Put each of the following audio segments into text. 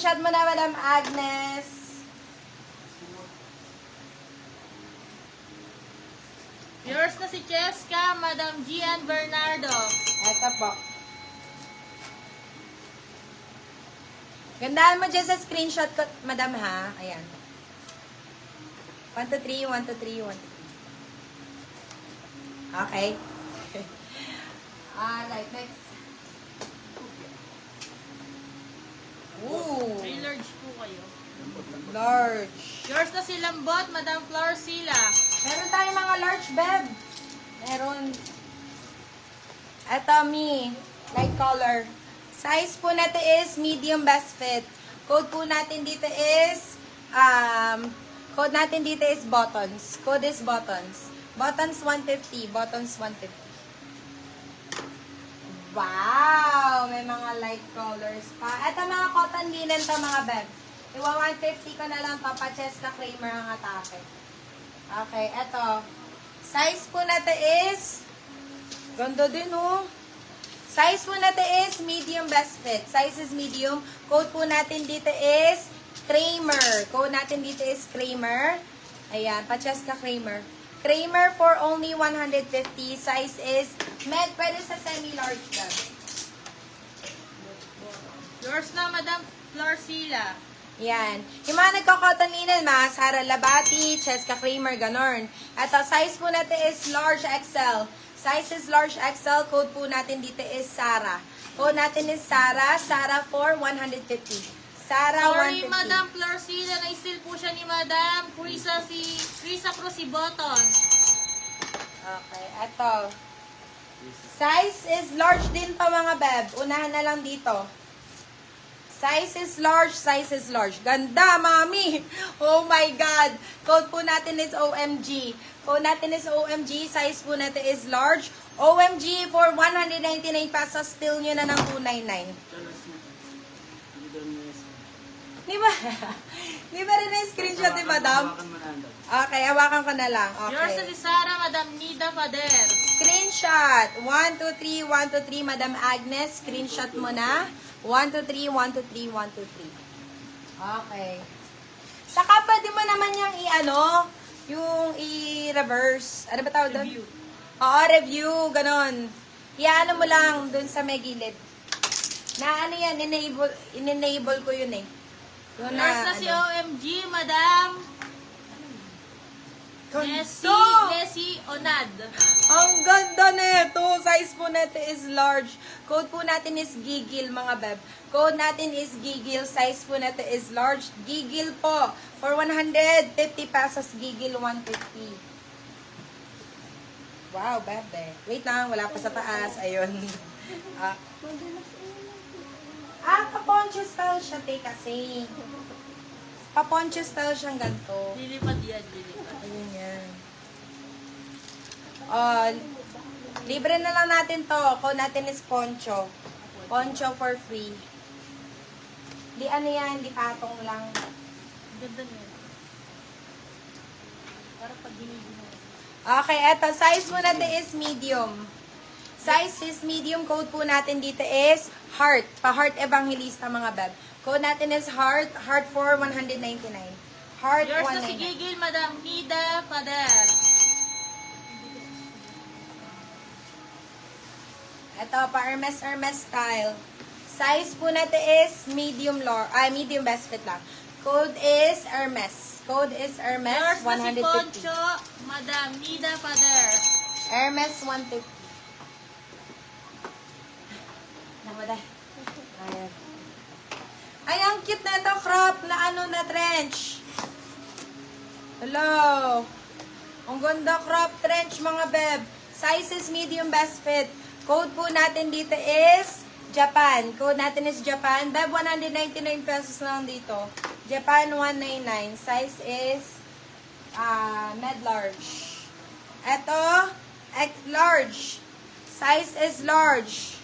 Screenshot mo na, Madam Agnes. Yours na si Cheska, Madam Gian Bernardo. Eto po. Gandaan mo dyan sa screenshot ko, Madam, ha? Ayan. 1, 2, 3, 1, 2, 3, 1, 2, 3. Okay. Alright, next. Ooh. May large po kayo. Large. Yours na si Lambot, Madam Florcilla. Meron tayong mga large, Beb. Meron. Eto, me. Light color. Size po natin is medium best fit. Code po natin dito is, buttons. Code is buttons. Buttons 150. Buttons 150. Wow! May mga light colors pa. Eto mga cotton linen to mga Beb. Iwa 150 ko na lang to. Pa-Cheska Kramer ang atake. Okay, eto. Size po natin is, ganda din oh. Size po natin is medium best fit. Size is medium. Code po natin dito is Kramer. Code natin dito is Kramer. Ayan, Pa-Cheska Kramer. Kramer for only 150. Size is med. Pwede sa semi-large lang. Yours na, Madam Florcilla. Yan. Yung mga nagka-cotton linen, mga Sara Labati, Cheska Kramer, ganon. At ang size po natin is large XL. Size is large XL. Code po natin dito is Sara. Code natin is Sara. Sara for 150. Sara, Sorry, 150. Madam Florcilla, na-steal po siya ni Madam Krisa Cruz si Button. Okay, eto. Size is large din to mga Beb. Unahan na lang dito. Size is large, size is large. Ganda, mami! Oh my God! Code po natin is OMG. Code natin is OMG. Size po natin is large. OMG for 199 pesos. Still nyo na ng 299. Di ba? Di ba rin na screenshot ni Madam? Okay, hawakan ko na lang. Yours na Okay. si Sarah, Madam Nida Fader. Screenshot. 1, 2, 3, 1, 2, 3. Madam Agnes, screenshot mo na. 1, 2, 3, 1, 2, 3, 1, 2, 3. Okay. Saka pwede mo naman yung i-reverse. Ano ba tawag doon? Review. Oo, review. Ganon. Iano mo lang doon sa may gilid. Na ano yan, in-enable ko yun eh. Yun Yours na si ano. OMG, Madam Ganda! Nessie Onad. Ang ganda nito. Size po natin is large. Code po natin is Gigil, mga Beb. Code natin is Gigil. Size po natin is large. Gigil po. For 150 pesos, Gigil 150. Wow, Bebe. Wait lang, wala pa sa taas. Ayun. Kaponcho style siya, te, kasi. Kaponcho style siyang ganito. Lilipad yan, lilipad. Ayun yan. Libre na lang natin to. Code natin is Poncho. Poncho for free. Di ano yan, di patong lang. Ganda niya. Para pag giniginaw. Okay, eto. Size mo natin is medium. Size is medium. Code po natin dito is Heart. Pa-Heart Evangelista, mga Beb. Code natin is Heart. Heart for 199. Heart Yours na si 199. Gigil, Madam Nida Fader. Ito, pa-Hermes style. Size po natin is medium best fit lang. Code is Hermes. Code is Hermes Yours na si 150. Poncho, Madam Nida Fader. Hermes 150. Nabaday. Ayan. Ay, ang cute na ito, crop na na trench. Hello. Ang ganda crop trench, mga Beb. Size is medium best fit. Code po natin dito is Japan. Code natin is Japan. Beb, 199 pesos lang dito. Japan 199. Size is med large. Ito, large. Size is large.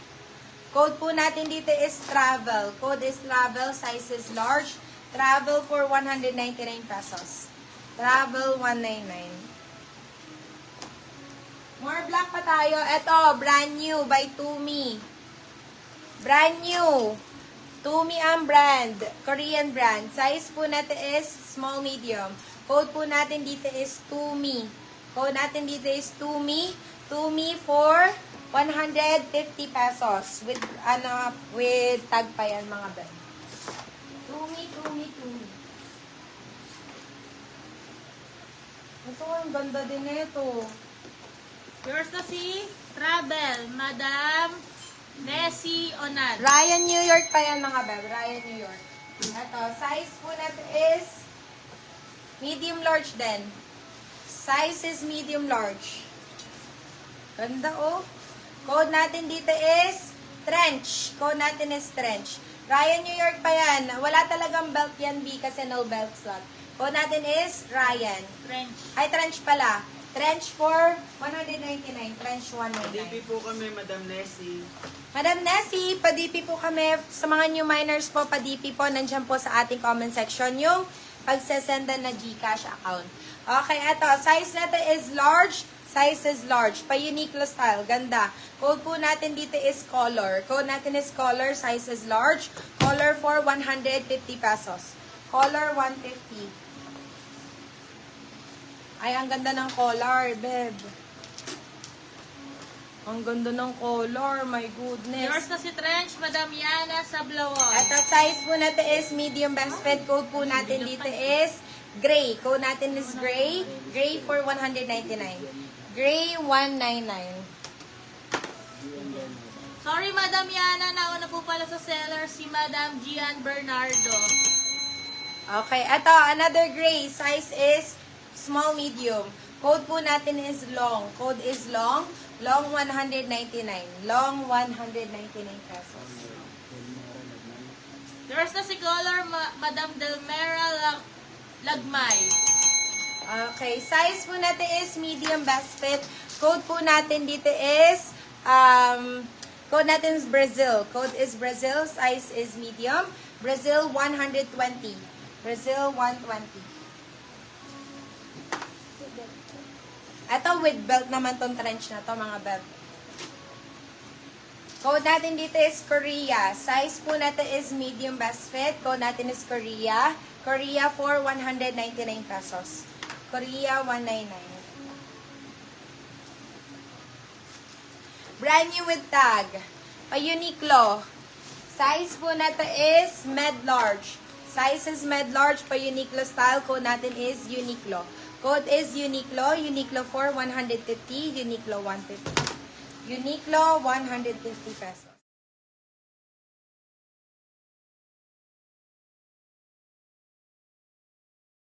Code po natin dito is travel. Code is travel. Size is large. Travel for 199 pesos. Travel 199. More black pa tayo. Ito, brand new by Tumi. Brand new. Tumi ang brand. Korean brand. Size po natin is small, medium. Code po natin dito is Tumi. Code natin dito is Tumi. Tumi for 150 pesos. With tag pa yan mga beb. Tumi. Ito, ang ganda din ito. Yours na si Travel, Madam Nessie Onad. Ryan New York pa yan mga beb. Ryan New York. Ito, size po natin is medium large din. Size is medium large. Ganda oh. Code natin dito is trench. Code natin is trench. Ryan New York pa yan. Wala talagang belt yan B kasi no belt slot. Code natin is Ryan. French. Ay, trench pala. Trench for 199. Trench 199. DP po kami, Madam Nessie. Madam Nessie, pa-DP po kami. Sa mga new miners po, pa-DP po. Nandiyan po sa ating comment section yung pagsasenda na GCash account. Okay, eto. Size natin is large. Size is large. Pa-Uniqlo style. Ganda. Code po natin dito is color. Code natin is color. Size is large. Color for 150 pesos. Color 150. Ay, ang ganda ng color, beb. Ang ganda ng color, my goodness. Yours na si Trench, Madam Yana Sablawon. At ang size po natin is medium best fit. Code po natin dito is gray. Code natin is gray. Gray for 199. Gray 199. Sorry, Madam Yana. Nauna po pala sa seller si Madam Gian Bernardo. Okay, eto, another gray. Size is small, medium. Code po natin is long. Code is long. Long 199. Long 199 pesos. Yours na si Color, Madam Delmera Lagmay. Okay, size po natin is medium best fit. Code po natin dito is code natin is Brazil. Code is Brazil. Size is medium. Brazil 120. Brazil 120. Ito with belt naman tong trench na to mga beb. Code natin dito is Korea. Size po natin is medium best fit. Code natin is Korea. Korea for 199 pesos. Korea 199. Brand new with tag. Pa-Uniqlo. Size po natin is med large. Size is med large pa-Uniqlo style. Code natin is Uniqlo. Code is Uniqlo. Uniqlo for 150. Uniqlo 150. Uniqlo 150 pesos.